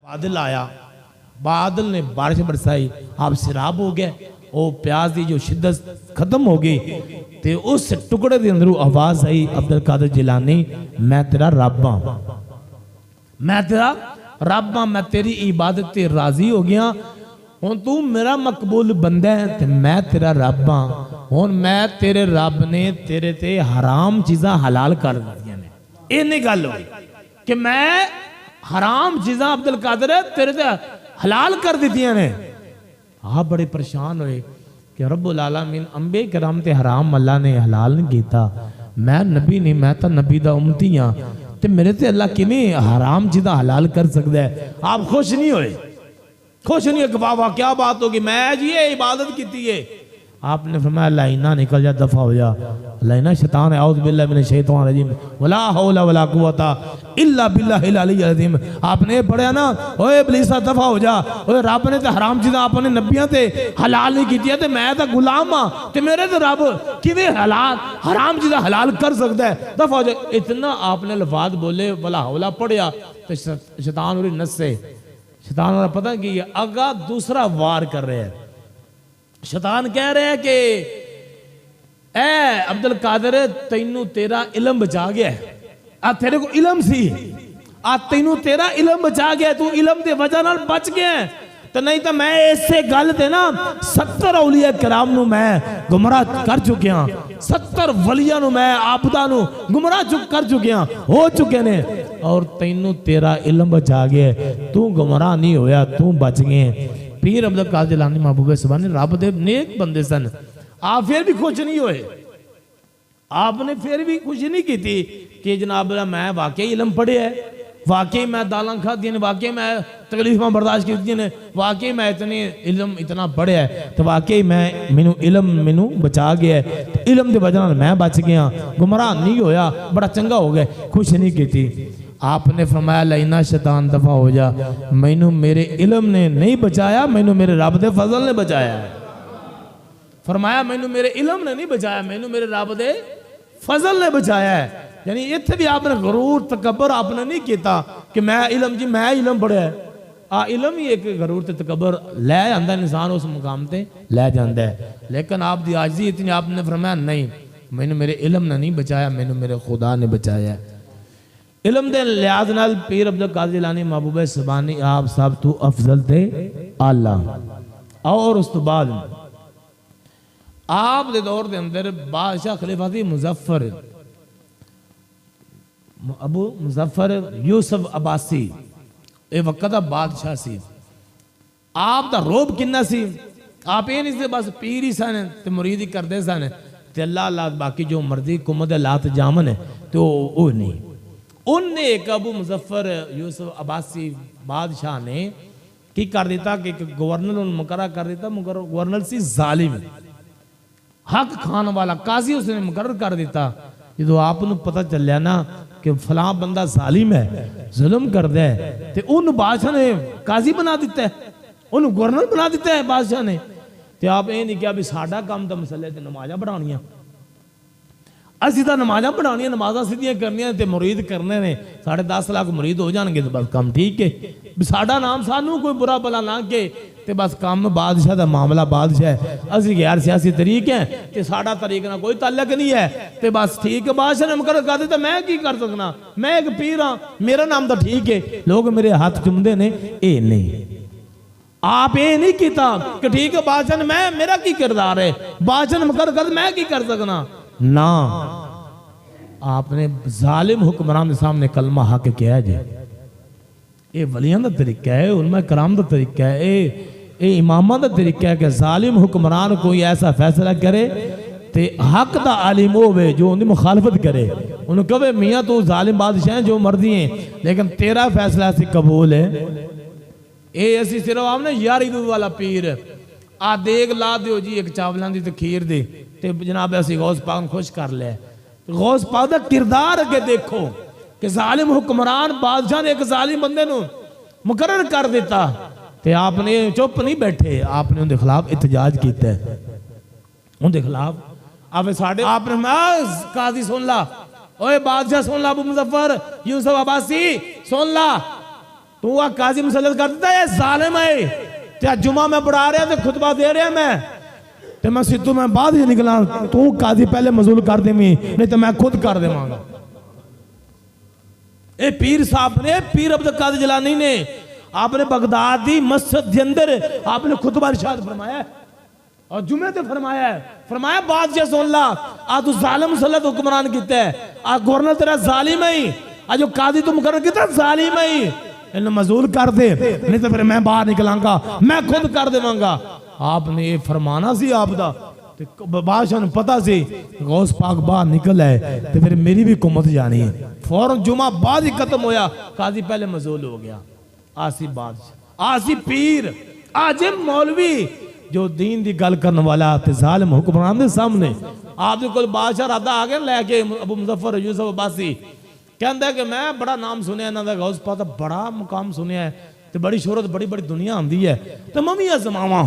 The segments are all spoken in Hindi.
बादल आया, बादल ने बारिश बरसाई, आप सैराब हो गया, वो प्यास की जो शिद्दत खत्म हो गई। तो उस टुकड़े के अंदरों आवाज आई, अब्दुल कादिर जिलानी मैं तेरा रब हां, मैं तेरा रब हां, मैं तेरी इबादत ते राजी हो गया, हुण तू मेरा मकबूल बंदा है ते मैं तेरा रब हां। हुण मैं तेरे रब ने तेरे ते हराम चीज़ां हलाल कर दित्तियां ने। इन्नी गल होई कि मैं हराम चीज़ां अब्दुल कादिर तेरे ते हलाल कर दित्तियां ने। आप बड़े परेशान होए कि रब्बुल आलमीन अंबे करम ते हराम अल्लाह ने हलाल नहीं कीता, मैं नबी नहीं, मैं तो नबी दा उम्मती हां, ते मेरे ते अल्लाह किवें हराम चीज़ां हलाल कर सकदा है। आप खुश नहीं होए, खुश नहीं है, वाह क्या बात होगी, मैं जी ये इबादत की है। आपने फरमाया लाइना निकल जा, दफा हो जा, लाइना शैतान है, औज़ बिल्लाहि मिनश शैतानिर रजीम, वला हौला वला कुव्वता इल्ला बिल्लाहिल अलिय्यिल अज़ीम। आपने पढ़ा ना, ओए इब्लीसा दफा हो जा, ओए रब ने तो हराम चीज़ां अपने नबियां ते हलाल नहीं कीतियां, ते मैं तो गुलाम हां, ते मेरे तो रब किवें हलाल हराम चीज़ां हलाल कर सकता है, दफा हो जा। इतना आपने लफाज बोले, वला हौला पढ़िया तो शैतान उरी नस्से। शैतान वाला पता कि अगा दूसरा वार कर रहे हैं। शैतान कह रहे हैं कि ए अब्दुल कादिर तैनू तेरा इलम बचा गया है, आ तेरे को इलम सी, आ तैनू तेरा इलम बचा गया, तू इलम की वजह नाल बच गया है, तो नहीं तो मैं इसे गल ते ना 70 औलिया कराम नू मैं गुमराह कर चुकिया, 70 वलिया नू मैं आबदा नू गुमराह कर चुकिया, हो चुके ने, और तैनू तेरा इलम बचा गया, तू गुमराह नहीं होया, तू बच गए। पीर अब्दुल कादिर जिलानी महबूब सुभानी रब दे नेक बंदे सन। आप फिर भी खुश नहीं होए, आपने फिर भी खुशी नहीं की थी कि जनाब मैं वाकई इलम पढ़े है, वाकई मैं दालां खादियां ने, वाकई मैं तकलीफां बर्दाश्त की ने, वाकई मैं इतने इलम इतना पढ़िया है, तो वाकई मैं मैनू इलम मैनू बचा गया है, इलम की वजह मैं बच गया, गुमराह नहीं होया, बड़ा चंगा हो गया, खुश नहीं की थी। आपने फरमाया लाइना शैतान दफा हो जा, मैनू मेरे इलम ने नहीं बचाया, मैनू मेरे रब दे फजल ने बचाया है। फरमाया मैनू मेरे इलम ने नहीं बचाया, मैनू मेरे रब दे फजल ने बचाया है। यानी इत्थे भी आपने गरूर तकबर आपने नहीं किया कि मैं इलम जी मैं इलम पढ़िया है, आ इलम ही एक गरूर ते तकबर लै आंदा इंसान उस मुकाम ते लै जांदा है। लेकिन आप दी आजिज़ी इतनी, आपने फरमाया नहीं मैनू मेरे इलम ने नहीं बचाया, मैनू मेरे खुदा ने बचाया है। इलम दे लिहाज नाल पीर अब्दुल कादिर जिलानी महबूब सुभानी आप सब तू अफजल थे आला। और उस तो बाद आप दे दौर के अंदर बादशाह खलीफा सी मुजफ्फर, अबू मुजफ्फर यूसुफ अब्बासी, ये वक्त का बादशाह सी। आप दा रोब किन्ना सी, आप ये नहीं थे बस पीर ही सन ते मुरीद ही करते सन, ते अल्लाह अल्लाह बाकी जो मर्जी हुकूमत लात जामन है तो वो नहीं। उनने एक अबू मुजफ्फर यूसुफ अब्बासी बादशाह ने की कर दिता कि एक गवर्नर मुकर्रर कर दिता, गवर्नर सी जालिम, हक खान वाला काजी उसने मुकर्रर कर दिता। जो आपको पता चलिया ना कि फलां बंदा जालिम है, जुल्म करता है, तो उन बादशाह ने काजी बना दिता है, उन गवर्नर बना दिता है बादशाह ने। तो आप ये नहीं कहा भी साडा काम तो मसले ते नमाजा पढ़ानियां, असी तो नमाजा पढ़ानियां, नमाजा सीधियां करनियां ते मुरीद करने ने, 10.5 लाख मुरीद हो जाएंगे तो बस काम ठीक है, साडा नाम सानू कोई बुरा भला ना के, ते बस काम बादशाह का मामला बादशाह है, असी गैर सियासी तरीक है, ते साडा तरीक ना कोई ताल्लुक नहीं है, ते बस ठीक है बादशाह ने मुकर्रर कर दिता, मैं की कर सकना, मैं एक पीर हाँ, मेरा नाम तो ठीक है, लोग मेरे हाथ चुमते ने, ये नहीं। आप ये नहीं किया कि ठीक है बादशाह ने, मैं मेरा की किरदार है, बादशाह ने मुकर्रर कर मैं की कर सकना ना। आपने जालिम हुक्मरान के सामने कलमा हक किया है जी, ये वलियां का तरीका है, उलमा कराम का तरीका है, ये इमामा का तरीका है कि जालिम हुक्मरान कोई ऐसा फैसला करे ते हक का आलिम होवे जो उनकी मुखालफत करे, उन्हें कहे मियाँ तू जालिम बादशाह है जो मर्जी है, लेकिन तेरा फैसला असी कबूल है। ये असी सिर्फ आपने यारी वाला पीर आ देग ला दियो जी एक चावलों की तो खीर दी, ते जनाब असी गौस पाक खुश कर लिया। गौस पाक का किरदार अगे देखो कि जालिम हुक्मरान बादशाह ने एक जालिम बंदे नू मुकर्रर कर दिता, ते आपने चुप नहीं बैठे, आपने उनके खिलाफ एहतजाज किया, उनके खिलाफ आप साढ़े आपने काजी सुन ला, ओए बादशाह सुन ला, अबू मुजफ्फर यूसुफ अब्बासी सुन ला, तू आ काजी मुसल्लत कर दिता है जालिम है ते जुमा मैं पढ़ा रहा ते खुतबा दे रहा मैं ते मैं सिद्धू मैं बाद ही निकला तू काजी पहले मजूल कर देवी नहीं तो मैं खुद कर देवांगा। ए पीर साहब ने पीर अब्दुल कादिर जिलानी ने आपने बगदाद दी मस्जिद के अंदर आपने खुतबा इरशाद फरमाया और जुमे ते फरमाया बादशाह सुन ला आ तू जालिम मुसल्लत हुक्मरान कीता है आ गवर्नर तेरा जालिम है आ जो काजी तू मुकर्रर कीता जालिम है इन मजूल कर दे नहीं तो फिर मैं बाहर निकलांगा मैं खुद कर देवांगा। आपने ये फरमाना सी आपदा बादशाह ने पता सी गौस पाक बाहर निकल है तो फिर मेरी भी हुकूमत जानी है। फौरन जुमा बाद ही खत्म होया काजी पहले मजूल हो गया। आसी बादशाह आसी पीर आज मौलवी जो दीन दी गल करने वाला ते जालिम हुक्मरान दे सामने आप दे कोल बादशाह रादा आ गया लेके अबू मुजफ्फर यूसुफ अब्बासी कहंदा कि मैं बड़ा नाम सुनिया इन्हां दा गौस पाक दा बड़ा मुकाम सुनिया है ते बड़ी शोहरत बड़ी बड़ी दुनिया आंदी है ते मैं भी आजमावां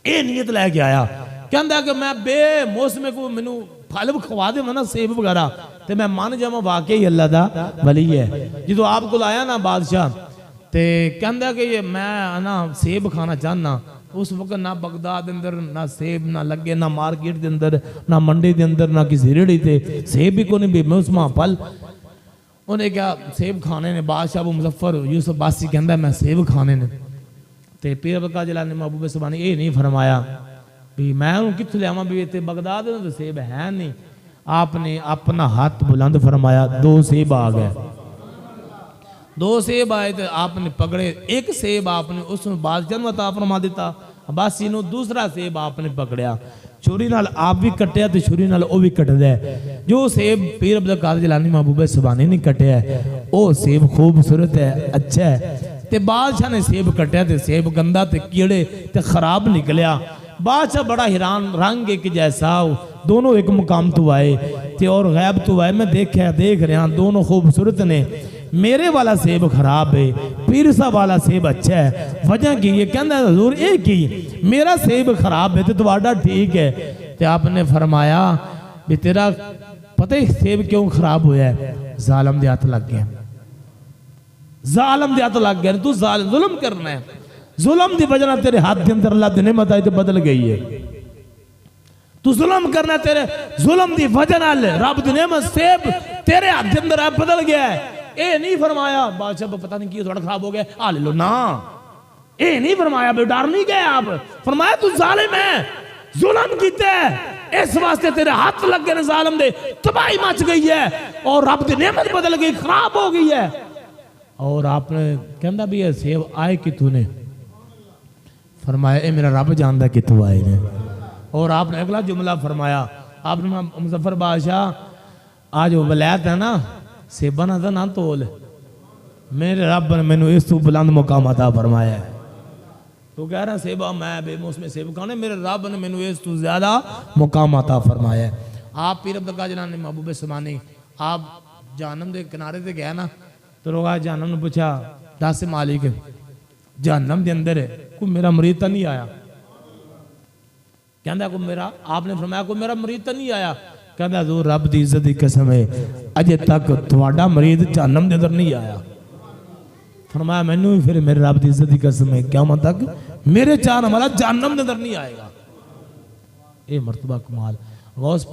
ये नीयत लेके आया। कहंदा कि मैं बे मौसमे को मैनू फल खवा दे ना सेब वगैरह ते मैं मन जावां वाकई अल्लाह दा वली है। जो आप को आया ना बादशाह ते कहंदा कि ये मैं ना सेब खाना चाहना उस वक्त ना बगदाद के अंदर ना सेब ना लगे ना मार्केट के अंदर ना मंडी के अंदर ना किसी रेड़ी से सेब भी कोई नहीं मौसमा फल उन्हें क्या सेब खाने ने। बादशाह अबू मुजफ्फर यूसुफ बासी कहंदा मैं सेब खाने ने ते पीर अब्दुल कादिर जिलानी महबूब सुभानी ये नहीं फरमाया भी मैं उन्हें कितों लियावां भी इत्थे बगदाद में तो सेब है नहीं। आपने अपना हाथ बुलंद फरमाया दो सेब आ गए दो सेब आए तो आपने पकड़े एक सेब आपने उस बादशाह ने अता फरमा दिता अब्बासी ने दूसरा सेब आपने पकड़िया छुरी नाल आप भी कटिया तो छुरी नाल वो भी कटदा है। जो सेब पीर अब्दुल कादिर जिलानी महबूब सुभानी ने कटिया है वो सेब खूबसूरत है अच्छा है ते बादशाह ने सेब कटिया तो सेब गंदा ते कीड़े ते खराब निकलिया। बादशाह बड़ा हैरान रंग एक जैसा दोनों एक मुकाम तो आए ते और गैब तो आए मैं देख रहा दोनों खूबसूरत ने। मेरे वाला सेब खराब है पीर साहब वाला सेब अच्छा है वजह की ये कहना हजूर ये की मेरा सेब खराब है तो तुम्हारा ठीक है। तो आपने फरमाया भी तेरा पता ही सेब क्यों खराब होया है जालिम दे हाथ लग गया जालिम दे हाथ लग गया तू जुल्म करना है जुल्म की वजह तेरे हाथ के अंदर अल्लाह दी नेमत आई तो बदल गई है तू जुल्म करना तेरे जुल्म की वजह नाल रब दी नेमत सेब तेरे हाथ के अंदर बदल गया है। ये नहीं फरमाया बादशाह पता नहीं की थोड़ा खराब हो गया आ ले लो ना ये नहीं फरमाया डर नहीं गए आप फरमाया तू जालिम है जुल्म कीता है इस वास्ते तेरे हाथ लग गए जालिम दे तबाही मच गई है और रब दी नेमत बदल गई खराब हो गई है। और आपने कहंदा भी ये सेब आए कितों ने फरमाया ये मेरा रब जानदा कितों आए ने। और आपने अगला जुमला फरमाया आपने मुजफ्फर बादशाह आज वो वलायत है ना सेबा ना तोल मेरे रब ने मैनू इस तू बुलंद मुकाम अता फरमाया है। तो कह रहा सेबा मैं बेमौसम सेब खाने मेरे रब ने मैनू इस तू ज्यादा मुकाम अता फरमाया है। आप पीर अब्दुल कादिर जिलानी महबूब सुभानी आप जहन्नम के किनारे से गया ना तो लोग आज जहन्नम ने पूछा दस मालिक जहन्नम के अंदर कोई मेरा मरीद तो नहीं आया कहता कोई मेरा आपने फरमाया कोई मेरा मरीद तो नहीं आया कहता हजूर रब दी इज्जत दी कसम है अजे तक थोड़ा मरीद जहन्नम के अंदर नहीं आया। फरमाया मैनू भी फिर मेरे रब दी इज्जत दी कसम है क़यामत तक मेरे चाहने वाला जहन्नम के अंदर नहीं आएगा। ये मर्तबा कमाल गौस